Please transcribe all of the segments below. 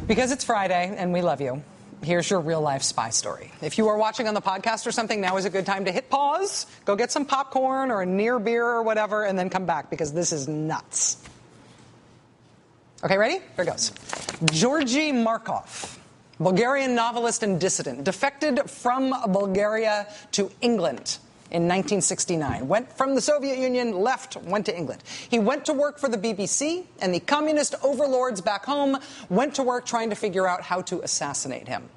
Because it's Friday and we love you, here's your real-life spy story. If you are watching on the podcast or something, now is a good time to hit pause, go get some popcorn or a near beer or whatever, and then come back, because this is nuts. Okay, ready? Here goes. Georgy Markov, Bulgarian novelist and dissident, defected from Bulgaria to England in 1969. Went from the Soviet Union, left, went to England. He went to work for the BBC, and the communist overlords back home went to work trying to figure out how to assassinate him.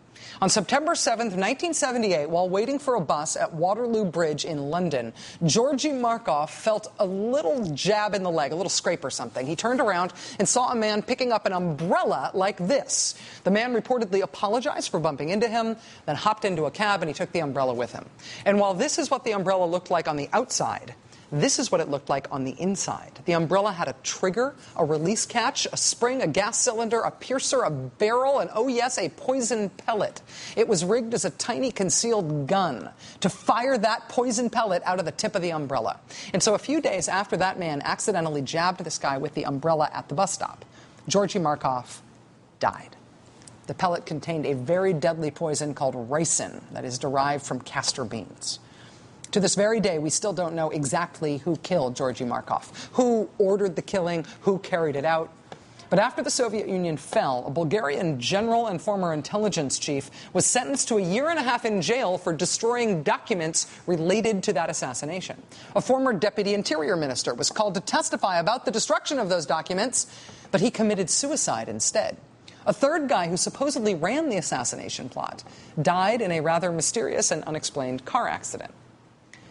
On September 7th, 1978, while waiting for a bus at Waterloo Bridge in London, Georgy Markov felt a little jab in the leg, a little scrape or something. He turned around and saw a man picking up an umbrella like this. The man reportedly apologized for bumping into him, then hopped into a cab, and he took the umbrella with him. And while this is what the umbrella looked like on the outside, this is what it looked like on the inside. The umbrella had a trigger, a release catch, a spring, a gas cylinder, a piercer, a barrel, and, oh yes, a poison pellet. It was rigged as a tiny concealed gun to fire that poison pellet out of the tip of the umbrella. And so a few days after that man accidentally jabbed this guy with the umbrella at the bus stop, Georgy Markov died. The pellet contained a very deadly poison called ricin that is derived from castor beans. To this very day, we still don't know exactly who killed Georgy Markov, who ordered the killing, who carried it out. But after the Soviet Union fell, a Bulgarian general and former intelligence chief was sentenced to a year and a half in jail for destroying documents related to that assassination. A former deputy interior minister was called to testify about the destruction of those documents, but he committed suicide instead. A third guy who supposedly ran the assassination plot died in a rather mysterious and unexplained car accident.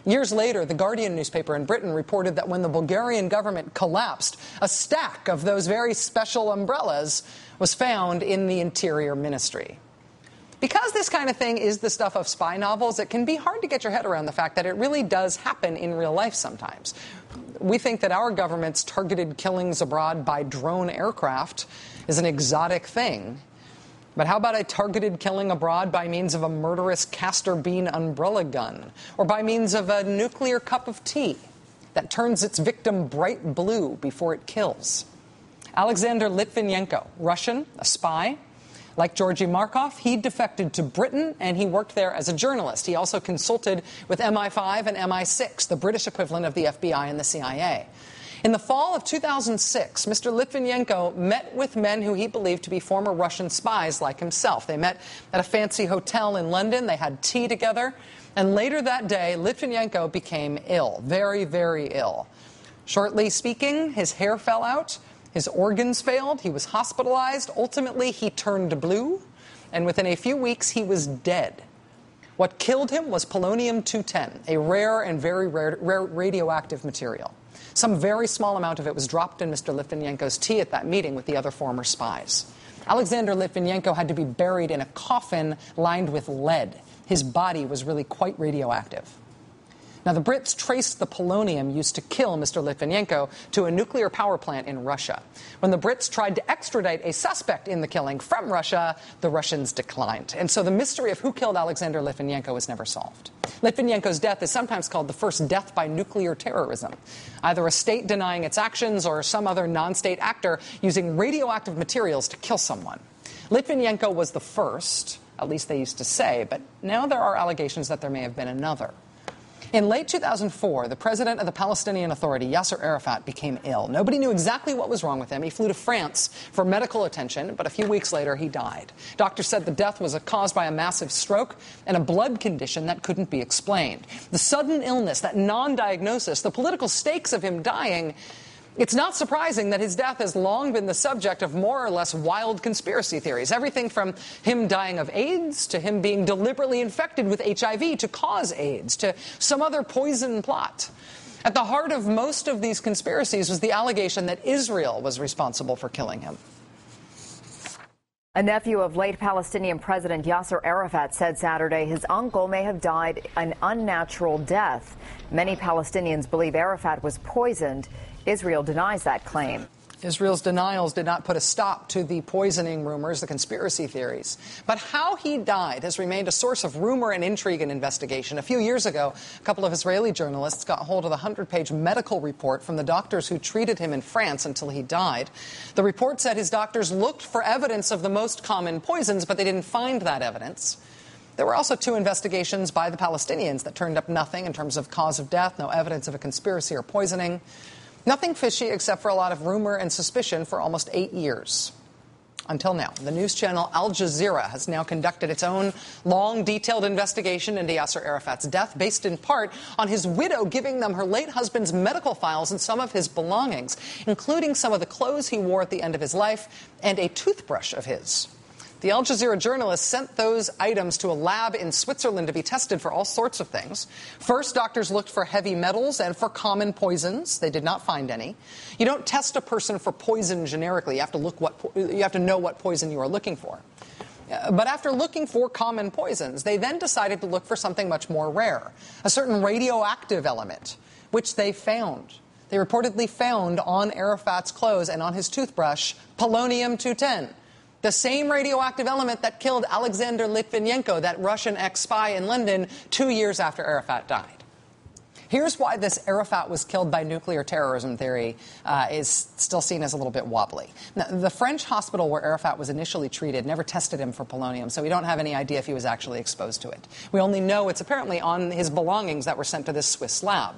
Years later, the Guardian newspaper in Britain reported that when the Bulgarian government collapsed, a stack of those very special umbrellas was found in the Interior Ministry. Because this kind of thing is the stuff of spy novels, it can be hard to get your head around the fact that it really does happen in real life sometimes. We think that our government's targeted killings abroad by drone aircraft is an exotic thing. But how about a targeted killing abroad by means of a murderous castor bean umbrella gun, or by means of a nuclear cup of tea that turns its victim bright blue before it kills? Alexander Litvinenko, Russian, a spy. Like Georgy Markov, he defected to Britain, and he worked there as a journalist. He also consulted with MI5 and MI6, the British equivalent of the FBI and the CIA. In the fall of 2006, Mr. Litvinenko met with men who he believed to be former Russian spies like himself. They met at a fancy hotel in London. They had tea together. And later that day, Litvinenko became ill, very, very ill. Shortly speaking, his hair fell out. His organs failed. He was hospitalized. Ultimately, he turned blue. And within a few weeks, he was dead. What killed him was polonium-210, a rare and very rare radioactive material. Some very small amount of it was dropped in Mr. Litvinenko's tea at that meeting with the other former spies. Alexander Litvinenko had to be buried in a coffin lined with lead. His body was really quite radioactive. Now, the Brits traced the polonium used to kill Mr. Litvinenko to a nuclear power plant in Russia. When the Brits tried to extradite a suspect in the killing from Russia, the Russians declined. And so the mystery of who killed Alexander Litvinenko was never solved. Litvinenko's death is sometimes called the first death by nuclear terrorism, either a state denying its actions or some other non-state actor using radioactive materials to kill someone. Litvinenko was the first, at least they used to say, but now there are allegations that there may have been another. In late 2004, the president of the Palestinian Authority, Yasser Arafat, became ill. Nobody knew exactly what was wrong with him. He flew to France for medical attention, but a few weeks later, he died. Doctors said the death was caused by a massive stroke and a blood condition that couldn't be explained. The sudden illness, that non-diagnosis, the political stakes of him dying, it's not surprising that his death has long been the subject of more or less wild conspiracy theories. Everything from him dying of AIDS, to him being deliberately infected with HIV to cause AIDS, to some other poison plot. At the heart of most of these conspiracies was the allegation that Israel was responsible for killing him. A nephew of late Palestinian President Yasser Arafat said Saturday his uncle may have died an unnatural death. Many Palestinians believe Arafat was poisoned. Israel denies that claim. Israel's denials did not put a stop to the poisoning rumors, the conspiracy theories. But how he died has remained a source of rumor and intrigue and investigation. A few years ago, a couple of Israeli journalists got hold of the 100-page medical report from the doctors who treated him in France until he died. The report said his doctors looked for evidence of the most common poisons, but they didn't find that evidence. There were also 2 investigations by the Palestinians that turned up nothing in terms of cause of death, no evidence of a conspiracy or poisoning. Nothing fishy except for a lot of rumor and suspicion for almost 8 years. Until now, the news channel Al Jazeera has now conducted its own long, detailed investigation into Yasser Arafat's death, based in part on his widow giving them her late husband's medical files and some of his belongings, including some of the clothes he wore at the end of his life and a toothbrush of his. The Al Jazeera journalists sent those items to a lab in Switzerland to be tested for all sorts of things. First, doctors looked for heavy metals and for common poisons. They did not find any. You don't test a person for poison generically. You have to know what poison you are looking for. But after looking for common poisons, they then decided to look for something much more rare, a certain radioactive element, which they found. They reportedly found on Arafat's clothes and on his toothbrush polonium-210. The same radioactive element that killed Alexander Litvinenko, that Russian ex-spy in London, 2 years after Arafat died. Here's why this Arafat was killed by nuclear terrorism theory is still seen as a little bit wobbly. Now, the French hospital where Arafat was initially treated never tested him for polonium, so we don't have any idea if he was actually exposed to it. We only know it's apparently on his belongings that were sent to this Swiss lab.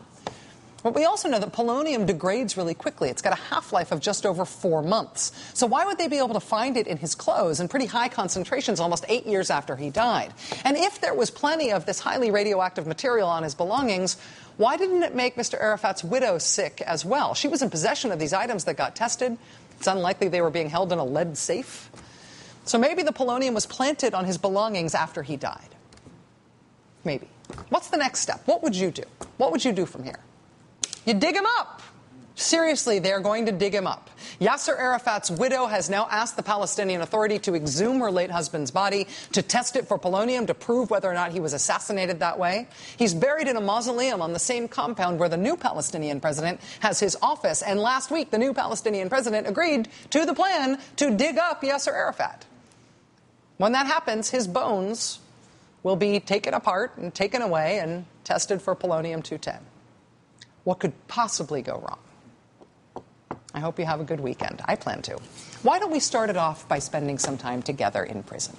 But we also know that polonium degrades really quickly. It's got a half-life of just over 4 months. So why would they be able to find it in his clothes in pretty high concentrations almost 8 years after he died? And if there was plenty of this highly radioactive material on his belongings, why didn't it make Mr. Arafat's widow sick as well? She was in possession of these items that got tested. It's unlikely they were being held in a lead safe. So maybe the polonium was planted on his belongings after he died. Maybe. What's the next step? What would you do? What would you do from here? You dig him up. Seriously, they're going to dig him up. Yasser Arafat's widow has now asked the Palestinian Authority to exhume her late husband's body, to test it for polonium, to prove whether or not he was assassinated that way. He's buried in a mausoleum on the same compound where the new Palestinian president has his office. And last week, the new Palestinian president agreed to the plan to dig up Yasser Arafat. When that happens, his bones will be taken apart and taken away and tested for polonium-210. What could possibly go wrong? I hope you have a good weekend. I plan to. Why don't we start it off by spending some time together in prison?